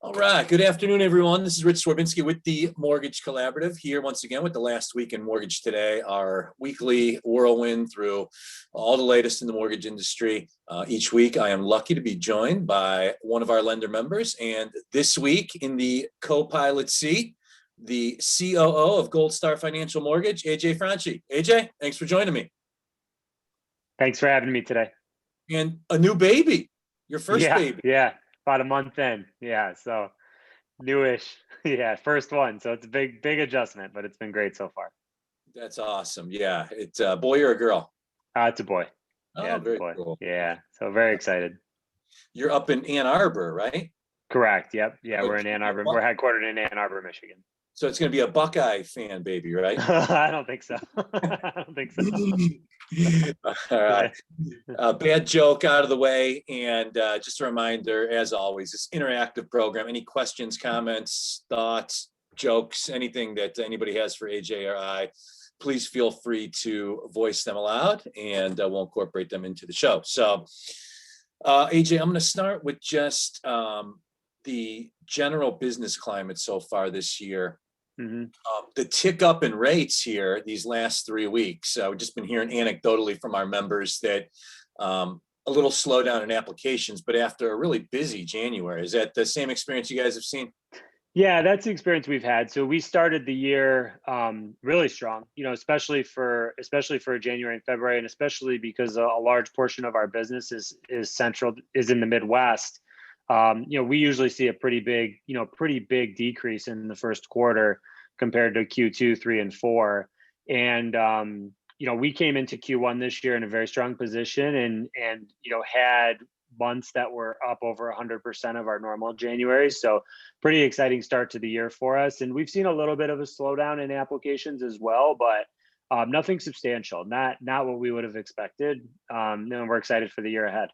All right. Good afternoon, everyone. This is Rich Swerbinsky with the Mortgage Collaborative here once again with the last week in Mortgage Today, our weekly whirlwind through all the latest in the mortgage industry. Each week, I am lucky to be joined by one of our lender members. And this week in the co-pilot seat, the COO of Gold Star Financial Mortgage, AJ Franchi. AJ, thanks for joining me. Thanks for having me today. And a new baby, your first baby. Yeah, about a month in. Yeah, so newish. Yeah, first one. So it's a big adjustment, but it's been great so far. That's awesome. Yeah, it's a boy or a girl? It's a boy. Oh, it's a boy. Cool. Yeah, so very excited. You're up in Ann Arbor, right? Correct. Yep. Yeah, we're in Ann Arbor. We're headquartered in Ann Arbor, Michigan. So it's going to be a Buckeye fan baby, right? I don't think so. I don't think so. All right. Bad joke out of the way. And just a reminder, as always, this interactive program, any questions, comments, thoughts, jokes, anything that anybody has for AJ or I, please feel free to voice them aloud and we'll incorporate them into the show. So AJ, I'm going to start with just the general business climate so far this year. Mm-hmm. The tick up in rates here these last 3 weeks. We've just been hearing anecdotally from our members that a little slowdown in applications, but after a really busy January. Is that the same experience you guys have seen? Yeah, that's the experience we've had. So we started the year really strong, especially for January and February, and especially because a large portion of our business is in the Midwest. We usually see a pretty big decrease in the first quarter compared to Q2, 3, and 4. And we came into Q1 this year in a very strong position and had months that were up over 100% of our normal January. So pretty exciting start to the year for us. And we've seen a little bit of a slowdown in applications as well, but nothing substantial, not what we would have expected. And we're excited for the year ahead.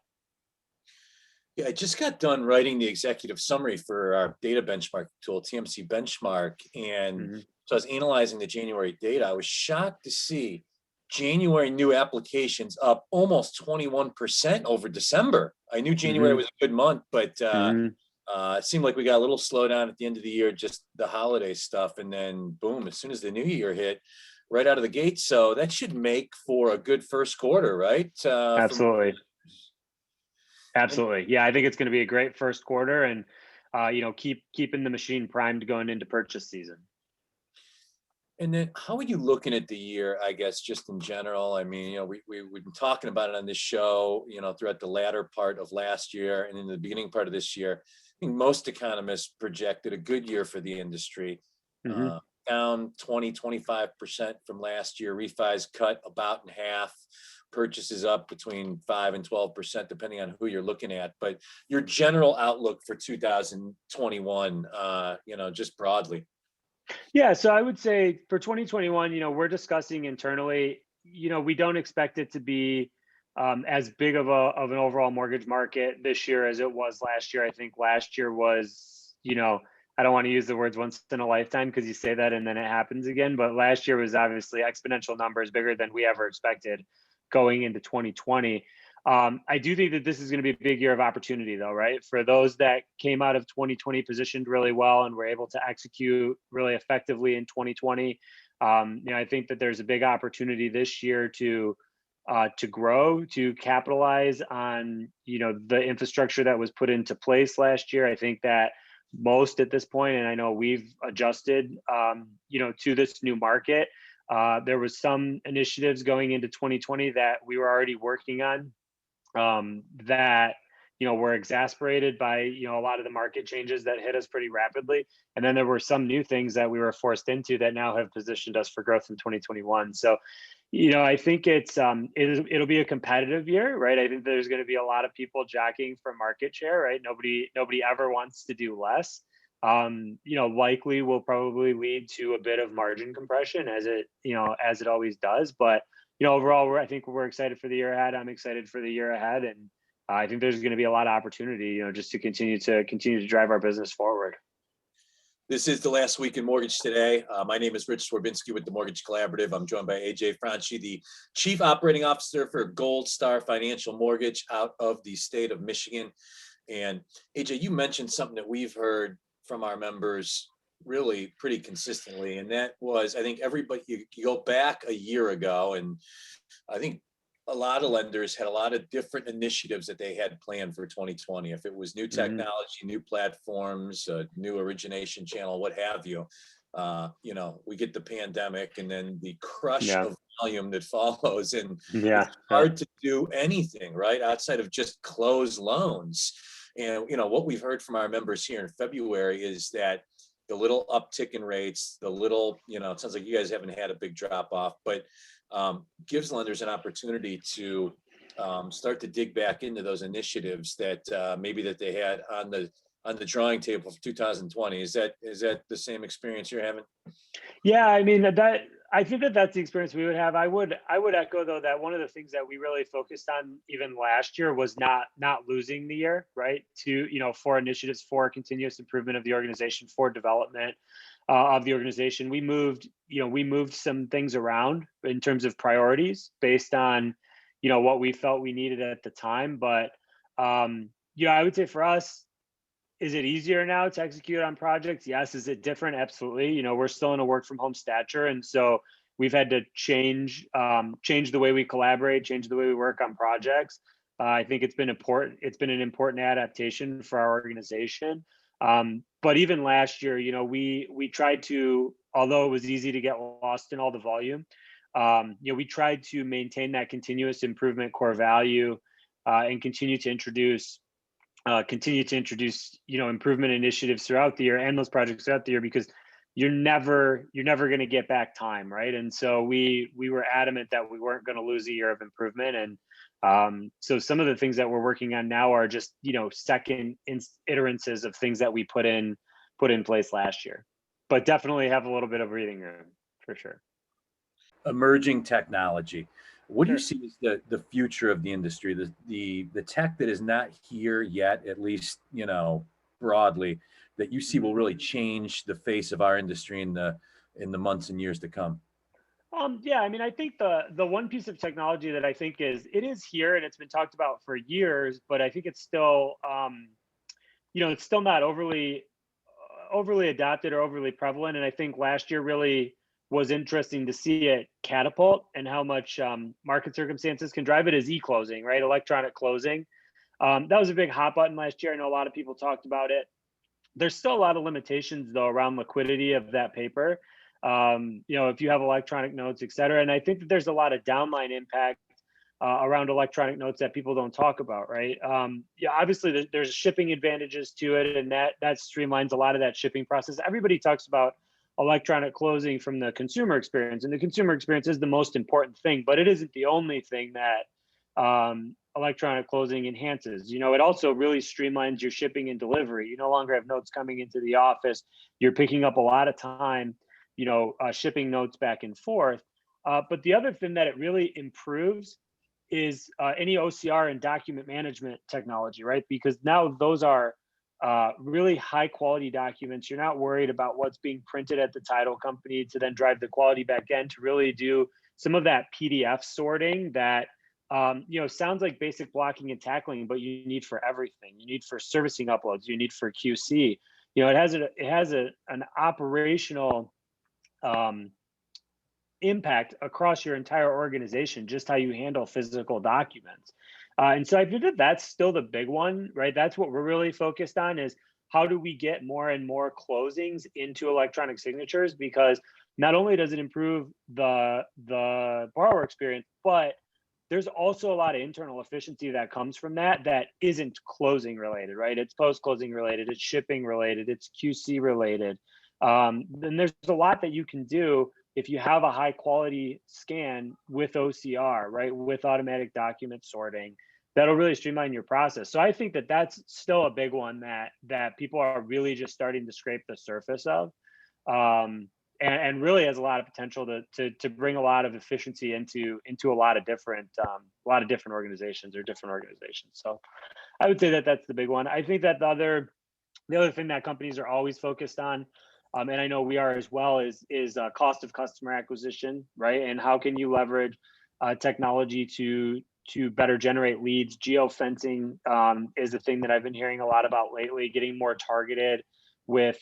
Yeah, I just got done writing the executive summary for our data benchmark tool, TMC Benchmark. And so I was analyzing the January data. I was shocked to see January new applications up almost 21% over December. I knew January was a good month, but it seemed like we got a little slowdown at the end of the year, just the holiday stuff. And then boom, as soon as the new year hit, right out of the gate. So that should make for a good first quarter, right? Absolutely. Absolutely. Yeah, I think it's going to be a great first quarter and, keeping the machine primed going into purchase season. And then how are you looking at the year, I guess, just in general? I mean, we've been talking about it on this show, throughout the latter part of last year and in the beginning part of this year. I think most economists projected a good year for the industry, down 20-25% from last year. Refis cut about in half. Purchases up between 5 and 12%, depending on who you're looking at. But your general outlook for 2021, just broadly. Yeah, so I would say for 2021, we're discussing internally, we don't expect it to be as big of an overall mortgage market this year as it was last year. I think last year was, I don't want to use the words once in a lifetime because you say that and then it happens again. But last year was obviously exponential numbers, bigger than we ever expected going into 2020. I do think that this is going to be a big year of opportunity though, right? For those that came out of 2020 positioned really well and were able to execute really effectively in 2020. I think that there's a big opportunity this year to grow, to capitalize on, the infrastructure that was put into place last year. I think that most at this point, and I know we've adjusted, to this new market. There was some initiatives going into 2020 that we were already working on that, were exasperated by, a lot of the market changes that hit us pretty rapidly. And then there were some new things that we were forced into that now have positioned us for growth in 2021. So, I think it'll be a competitive year, right? I think there's going to be a lot of people jockeying for market share, right? Nobody ever wants to do less. Likely will probably lead to a bit of margin compression as it always does. But, overall, I think we're excited for the year ahead. I'm excited for the year ahead. And I think there's going to be a lot of opportunity, just to continue to drive our business forward. This is the last week in Mortgage Today. My name is Rich Swerbinsky with the Mortgage Collaborative. I'm joined by AJ Franchi, the Chief Operating Officer for Gold Star Financial Mortgage out of the state of Michigan. And AJ, you mentioned something that we've heard from our members really pretty consistently, and that was, I think everybody, you go back a year ago, and I think a lot of lenders had a lot of different initiatives that they had planned for 2020. If it was new Mhm. technology, new platforms, new origination channel, what have you. We get the pandemic and then the crush Yeah. of volume that follows, and Yeah. it's Yeah. hard to do anything, right, outside of just close loans. And what we've heard from our members here in February is that the little uptick in rates, the little, it sounds like you guys haven't had a big drop off, but gives lenders an opportunity to start to dig back into those initiatives that maybe that they had on the drawing table for 2020. Is that the same experience you're having? Yeah, I mean that I think that that's the experience we would have. I would echo though that one of the things that we really focused on even last year was not losing the year, right? To for initiatives, for continuous improvement of the organization, for development of the organization. We moved some things around in terms of priorities based on what we felt we needed at the time. But I would say for us, is it easier now to execute on projects? Yes. Is it different? Absolutely. We're still in a work from home stature, and so we've had to change the way we collaborate, change the way we work on projects. I think it's been important. It's been an important adaptation for our organization. But even last year, we tried to, although it was easy to get lost in all the volume, we tried to maintain that continuous improvement core value, and continue to introduce improvement initiatives throughout the year and those projects throughout the year, because you're never going to get back time, right? And so we were adamant that we weren't going to lose a year of improvement. And so some of the things that we're working on now are just second iterances of things that we put in place last year, but definitely have a little bit of breathing room for sure. Emerging technology. What do you Sure. see as the future of the industry? The tech that is not here yet, at least broadly, that you see will Mhm. really change the face of our industry in the months and years to come. Yeah, I mean, I think the one piece of technology that I think it is here and it's been talked about for years, but I think it's still it's still not overly adopted or overly prevalent. And I think last year really was interesting to see it catapult and how much market circumstances can drive it, is e-closing, right? Electronic closing. That was a big hot button last year. I know a lot of people talked about it. There's still a lot of limitations though around liquidity of that paper. If you have electronic notes, et cetera. And I think that there's a lot of downline impact around electronic notes that people don't talk about, right? Yeah, obviously there's shipping advantages to it, and that streamlines a lot of that shipping process. Everybody talks about electronic closing from the consumer experience, and the consumer experience is the most important thing, but it isn't the only thing that electronic closing enhances. It also really streamlines your shipping and delivery. You no longer have notes coming into the office. You're picking up a lot of time, shipping notes back and forth. But the other thing that it really improves is any OCR and document management technology, right? Because now those are really high quality documents. You're not worried about what's being printed at the title company to then drive the quality back end to really do some of that PDF sorting that sounds like basic blocking and tackling, but you need for everything. You need for servicing uploads. You need for QC. It has an operational um, impact across your entire organization, just how you handle physical documents. And so I think that that's still the big one, right? That's what we're really focused on, is how do we get more and more closings into electronic signatures? Because not only does it improve the borrower experience, but there's also a lot of internal efficiency that comes from that isn't closing related, right? It's post closing related, it's shipping related, it's QC related. Then there's a lot that you can do if you have a high quality scan with OCR, right? With automatic document sorting, that'll really streamline your process. So I think that that's still a big one that people are really just starting to scrape the surface of. And really has a lot of potential to bring a lot of efficiency into a lot of different organizations. So I would say that that's the big one. I think that the other thing that companies are always focused on, and I know we are as well, is cost of customer acquisition, right? And how can you leverage technology to better generate leads. Geofencing is a thing that I've been hearing a lot about lately, getting more targeted with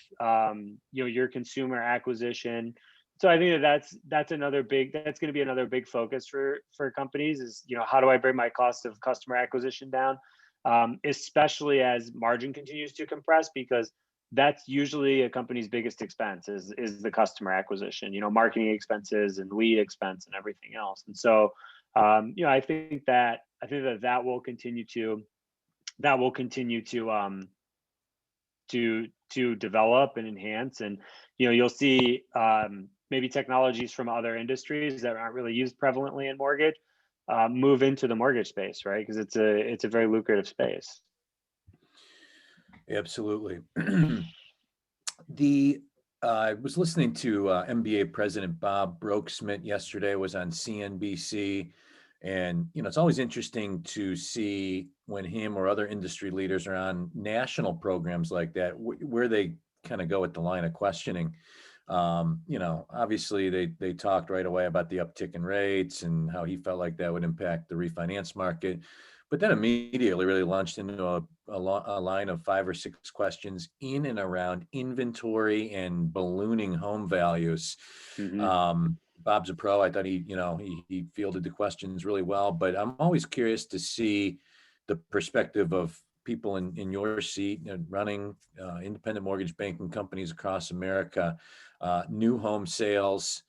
your consumer acquisition. So I think that's going to be another big focus for companies is, how do I bring my cost of customer acquisition down, especially as margin continues to compress, because that's usually a company's biggest expense is the customer acquisition, marketing expenses and lead expense and everything else. And so, I think that will continue to develop and enhance. And you'll see maybe technologies from other industries that aren't really used prevalently in mortgage move into the mortgage space, right? Because it's a very lucrative space. Absolutely. I was listening to MBA President Bob Brokesmith yesterday, was on CNBC. And, it's always interesting to see when him or other industry leaders are on national programs like that, where they kind of go at the line of questioning. Obviously they talked right away about the uptick in rates and how he felt like that would impact the refinance market. But then immediately really launched into a line of 5 or 6 questions in and around inventory and ballooning home values. Hmm. Bob's a pro. I thought he fielded the questions really well, but I'm always curious to see the perspective of people in your seat, running independent mortgage banking companies across America. New home sales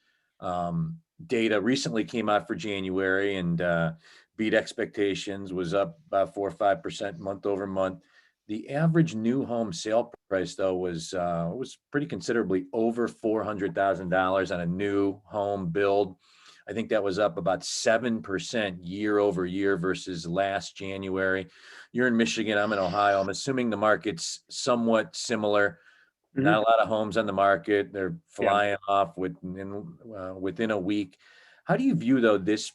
data recently came out for January and beat expectations, was up about 4 or 5% month over month. The average new home sale price, though, was pretty considerably over $400,000 on a new home build. I think that was up about 7% year over year versus last January. You're in Michigan, I'm in Ohio. I'm assuming the market's somewhat similar. Not a Hmm. lot of homes on the market. They're Yeah. flying off within a week. How do you view, though, this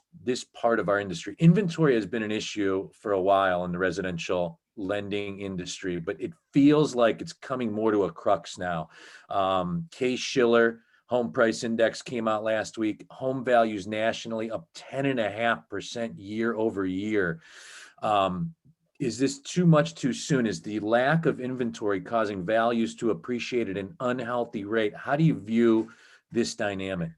part of our industry? Inventory has been an issue for a while in the residential lending industry, but it feels like it's coming more to a crux now. Case-Shiller Home Price Index came out last week. Home values nationally up 10.5% year over year. Is this too much too soon? Is the lack of inventory causing values to appreciate at an unhealthy rate? How do you view this dynamic?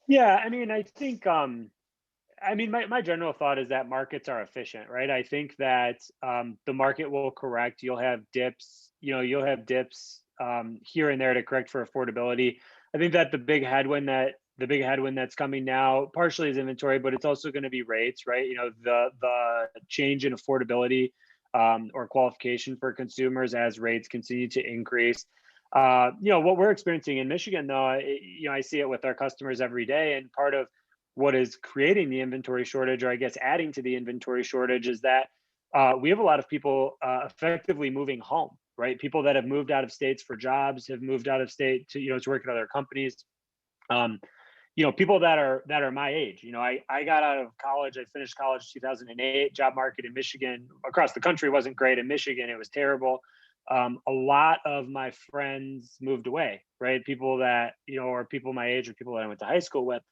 Yeah, I think my general thought is that markets are efficient, right? I think that the market will correct. You'll have dips here and there to correct for affordability. I think that the big headwind that's coming now partially is inventory, but it's also going to be rates, right? The change in affordability or qualification for consumers as rates continue to increase. What we're experiencing in Michigan, though, I see it with our customers every day, and part of what is creating the inventory shortage, or I guess adding to the inventory shortage, is that we have a lot of people effectively moving home, right? People that have moved out of states for jobs, have moved out of state to work at other companies. Um, People that are my age. I got out of college. I finished college 2008. Job market in Michigan across the country wasn't great. In Michigan, it was terrible. A lot of my friends moved away, right? People that or people my age, or people that I went to high school with.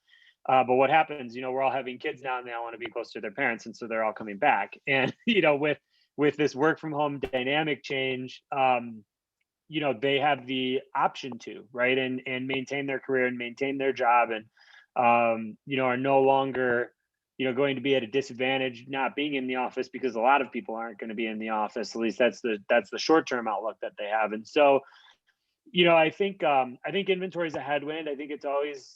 But what happens, we're all having kids now, and they all want to be close to their parents, and so they're all coming back. And with this work from home dynamic change, they have the option to, right, and maintain their career and maintain their job, and are no longer going to be at a disadvantage not being in the office, because a lot of people aren't going to be in the office. At least that's the short term outlook that they have. And so I think inventory is a headwind. I think it's always,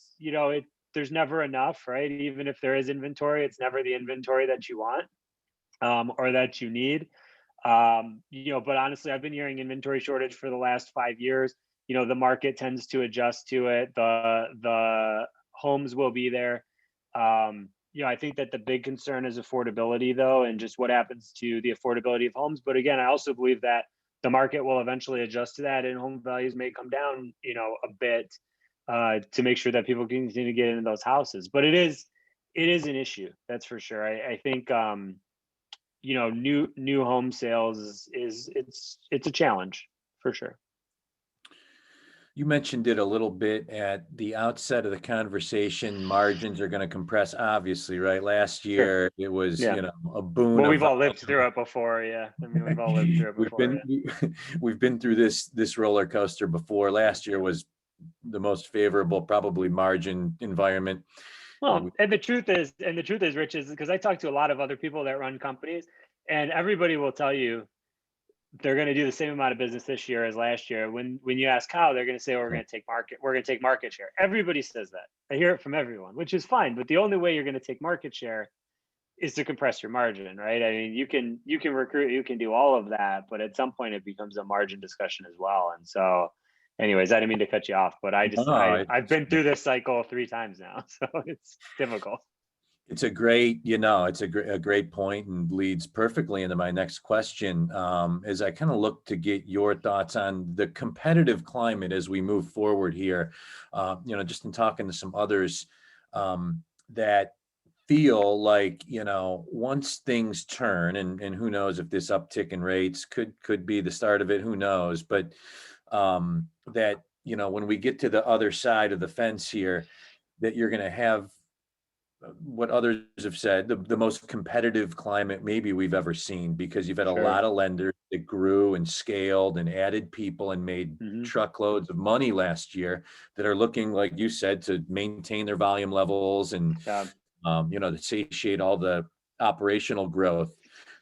there's never enough, right? Even if there is inventory, it's never the inventory that you want or that you need. But honestly, I've been hearing inventory shortage for the last 5 years. The market tends to adjust to it. The homes will be there. I think that the big concern is affordability, though, and just what happens to the affordability of homes. But again, I also believe that the market will eventually adjust to that, and home values may come down, a bit to make sure that people can continue to get into those houses. But it is an issue, that's for sure. I think new home sales is it's a challenge for sure. You mentioned it a little bit at the outset of the conversation. Margins are going to compress, obviously, right? Last Sure. year, it was, Yeah. a boon Well, of we've all lived volume. through it before. Yeah. I mean, we've all lived through it We've before. been Yeah. we've been through this roller coaster before. Last year was the most favorable, probably margin environment. We, Well, and the truth is, Rich, is because I talk to a lot of other people that run companies, and everybody will tell you they're going to do the same amount of business this year as last year. When you ask how, they're going to say, oh, we're going to take market share. Everybody says that. I hear it from everyone, which is fine. But the only way you're going to take market share is to compress your margin, right? I mean, you can recruit, you can do all of that, but at some point it becomes a margin discussion as well. And so, anyways, I didn't mean to cut you off, but no, I've been through this cycle 3 times now, so it's difficult. it's a great, it's a great point and leads perfectly into my next question. As I kind of look to get your thoughts on the competitive climate as we move forward here, just in talking to some others that feel like, once things turn, and who knows if this uptick in rates could be the start of it, who knows, but that, when we get to the other side of the fence here, that you're going to have what others have said, the most competitive climate maybe we've ever seen, because you've had a Sure. lot of lenders that grew and scaled and added people and made Hmm. truckloads of money last year that are looking, like you said, to maintain their volume levels and, Yeah. to satiate all the operational growth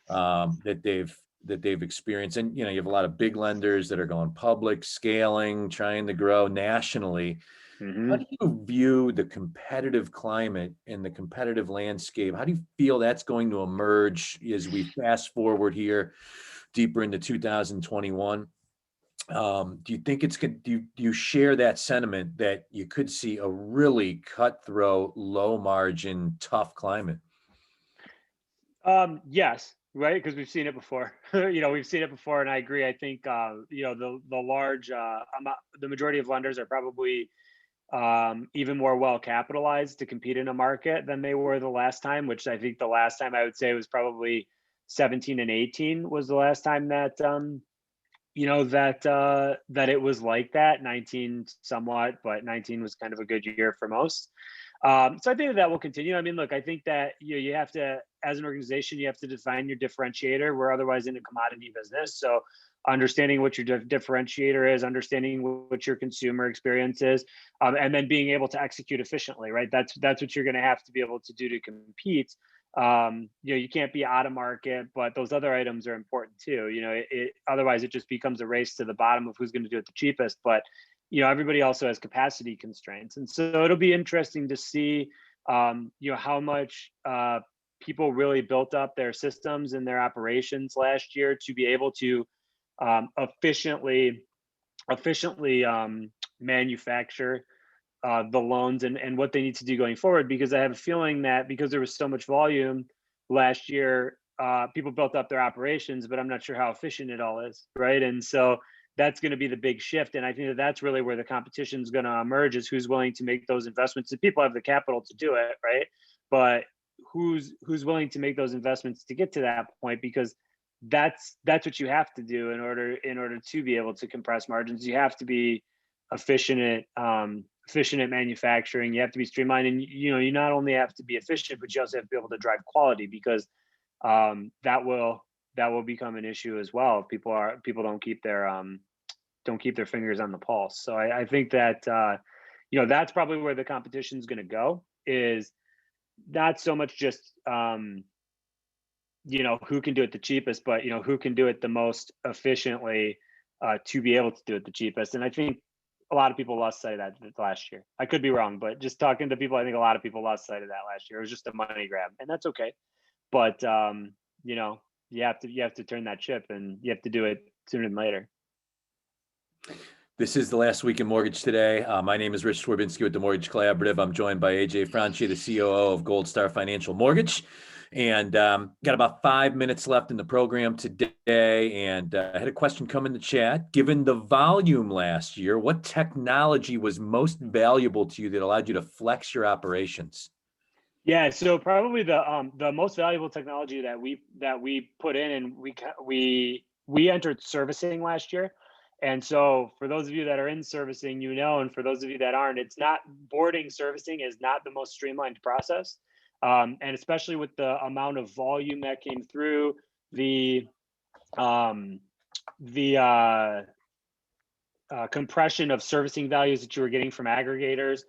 that they've experienced. And, you have a lot of big lenders that are going public, scaling, trying to grow nationally. How Hmm. do you view the competitive climate and the competitive landscape? How do you feel that's going to emerge as we fast forward here deeper into 2021? Do you think it's good? Do you share that sentiment that you could see a really cutthroat, low margin, tough climate? Yes, right, because we've seen it before. We've seen it before, and I agree. I think the majority of lenders are probably even more well capitalized to compete in a market than they were the last time. Which I think the last time I would say was probably 17 and 18 was the last time that that it was like that. 19 somewhat, but 19 was kind of a good year for most. So I think that will continue. I mean, look, I think that you have to, as an organization, you have to define your differentiator. We're otherwise in a commodity business, so understanding what your differentiator is, understanding what your consumer experience is, and then being able to execute efficiently. Right, that's what you're going to have to be able to do to compete. You can't be out of market, but those other items are important too. Otherwise it just becomes a race to the bottom of who's going to do it the cheapest. But everybody also has capacity constraints, and so it'll be interesting to see how much people really built up their systems and their operations last year to be able to efficiently manufacture the loans and what they need to do going forward. Because I have a feeling that because there was so much volume last year, people built up their operations, but I'm not sure how efficient it all is, right? And so that's going to be the big shift. And I think that that's really where the competition is going to emerge, is who's willing to make those investments. And people have the capital to do it, right? But who's willing to make those investments to get to that point? Because that's what you have to do in order to be able to compress margins. You have to be efficient at manufacturing. You have to be streamlined, and you not only have to be efficient, but you also have to be able to drive quality, because that will become an issue as well if people don't keep their fingers on the pulse. So I think that that's probably where the competition is going to go, is not so much just who can do it the cheapest, but who can do it the most efficiently, to be able to do it the cheapest. And I think a lot of people lost sight of that last year. I could be wrong, but just talking to people, I think a lot of people lost sight of that last year. It was just a money grab, and that's okay. But you know, you have to turn that ship, and you have to do it sooner than later. This is the last week in Mortgage Today. My name is Rich Swerbinski with the Mortgage Collaborative. I'm joined by AJ Franchi, the COO of Gold Star Financial Mortgage. And got about 5 minutes left in the program today. And I had a question come in the chat. Given the volume last year, what technology was most valuable to you that allowed you to flex your operations? Yeah, so probably the most valuable technology that we put in, and we entered servicing last year. And so for those of you that are in servicing, and for those of you that aren't, it's not, boarding servicing is not the most streamlined process. And especially with the amount of volume that came through, the um, compression of servicing values that you were getting from aggregators.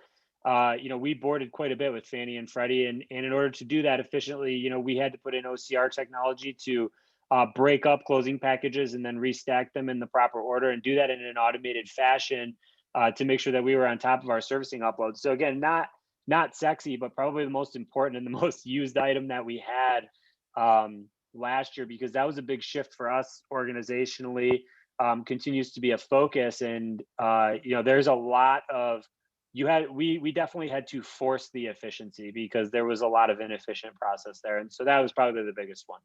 We boarded quite a bit with Fannie and Freddie, and in order to do that efficiently, we had to put in OCR technology to break up closing packages and then restack them in the proper order, and do that in an automated fashion to make sure that we were on top of our servicing uploads. So again, not sexy, but probably the most important and the most used item that we had last year, because that was a big shift for us organizationally. Continues to be a focus, and there's a lot of, we definitely had to force the efficiency because there was a lot of inefficient process there, and so that was probably the biggest one.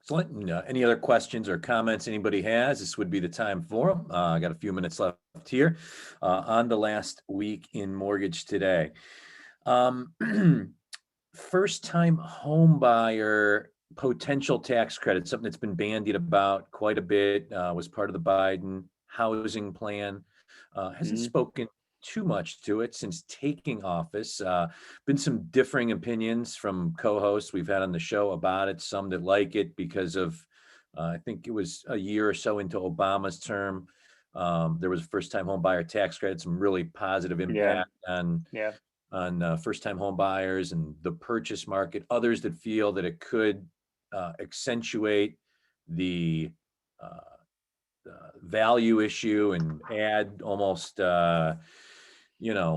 Excellent. And, any other questions or comments anybody has? This would be the time for them. I got a few minutes left here on the last week in mortgage today. First time home buyer potential tax credit, something that's been bandied about quite a bit, was part of the Biden housing plan. Hasn't Mhm. spoken too much to it since taking office. Been some differing opinions from co-hosts we've had on the show about it. Some that like it because of, I think it was a year or so into Obama's term. There was a first-time home buyer tax credit, some really positive Yeah, impact yeah, on first-time home buyers and the purchase market. Others that feel that it could accentuate the value issue and add almost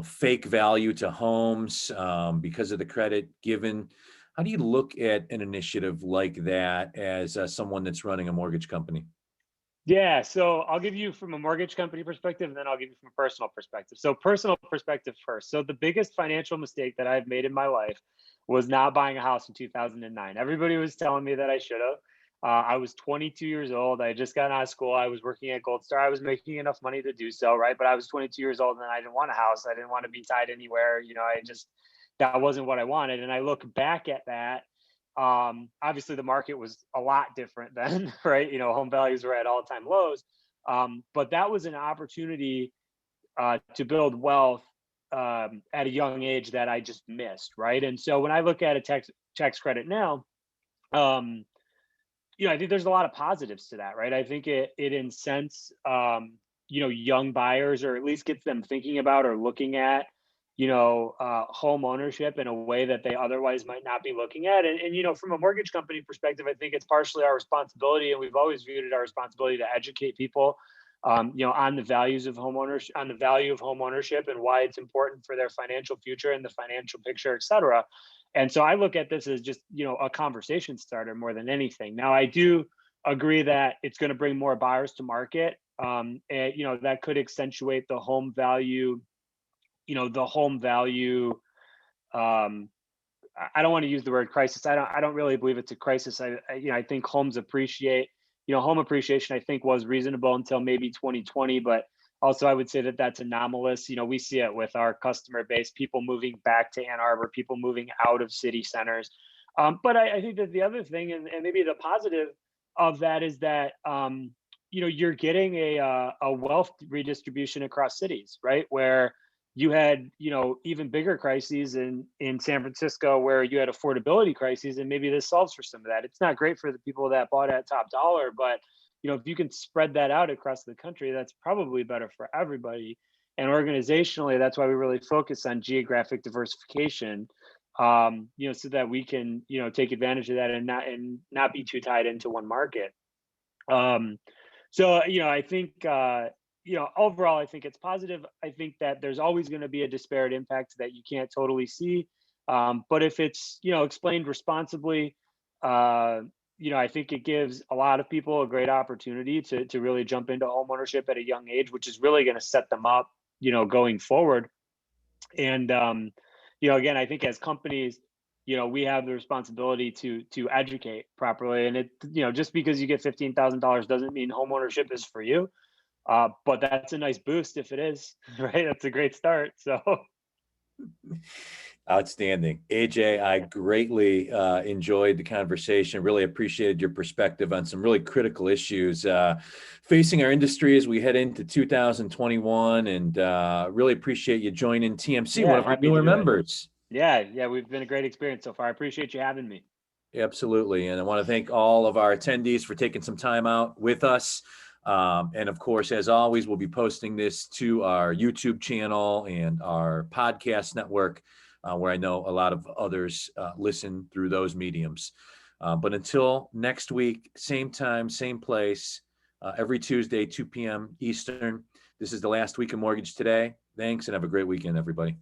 fake value to homes because of the credit given. How do you look at an initiative like that as someone that's running a mortgage company? yeah. So I'll give you from a mortgage company perspective, and then I'll give you from a personal perspective. So personal perspective first. So the biggest financial mistake that I've made in my life was not buying a house in 2009. Everybody was telling me that I should have. I was 22 years old. I had just gotten out of school. I was working at Gold Star. I was making enough money to do so, right? But I was 22 years old, and I didn't want a house. I didn't want to be tied anywhere. That wasn't what I wanted. And I look back at that. Obviously, the market was a lot different then, right? Home values were at all-time lows. But that was an opportunity to build wealth at a young age that I just missed, right? And so when I look at a tax credit now, um, I think there's a lot of positives to that, right? I think it incents young buyers, or at least gets them thinking about or looking at home ownership in a way that they otherwise might not be looking at. And from a mortgage company perspective, I think it's partially our responsibility, and we've always viewed it our responsibility to educate people on the values of home ownership, on the value of home ownership, and why it's important for their financial future and the financial picture, et cetera. And so I look at this as just, a conversation starter more than anything. Now, I do agree that it's going to bring more buyers to market. And, that could accentuate the home value, the home value. Um, I don't want to use the word crisis. I don't really believe it's a crisis. I think homes appreciate, home appreciation, I think, was reasonable until maybe 2020, but also I would say that that's anomalous. We see it with our customer base, people moving back to Ann Arbor, people moving out of city centers. But I think that the other thing, and maybe the positive of that, is that you're getting a wealth redistribution across cities, right? Where you had even bigger crises in San Francisco, where you had affordability crises, and maybe this solves for some of that. It's not great for the people that bought at top dollar, but if you can spread that out across the country, that's probably better for everybody. And organizationally, that's why we really focus on geographic diversification, so that we can take advantage of that and not be too tied into one market. Um, so I think overall, I think it's positive. I think that there's always going to be a disparate impact that you can't totally see, but if it's explained responsibly, uh, I think it gives a lot of people a great opportunity to really jump into homeownership at a young age, which is really going to set them up, going forward. And again, I think as companies, we have the responsibility to educate properly. And it, just because you get $15,000 doesn't mean homeownership is for you. But that's a nice boost if it is, right? That's a great start. So Outstanding. AJ, I greatly enjoyed the conversation. Really appreciated your perspective on some really critical issues facing our industry as we head into 2021. And really appreciate you joining TMC, one Yeah, of our happy to newer do it. members. Yeah, we've been a great experience so far. I appreciate you having me. Absolutely. And I want to thank all of our attendees for taking some time out with us. And of course, as always, we'll be posting this to our YouTube channel and our podcast network, where I know a lot of others listen through those mediums. But until next week, same time, same place, every Tuesday, 2 p.m. Eastern. This is the last week of Mortgage Today. Thanks and have a great weekend, everybody.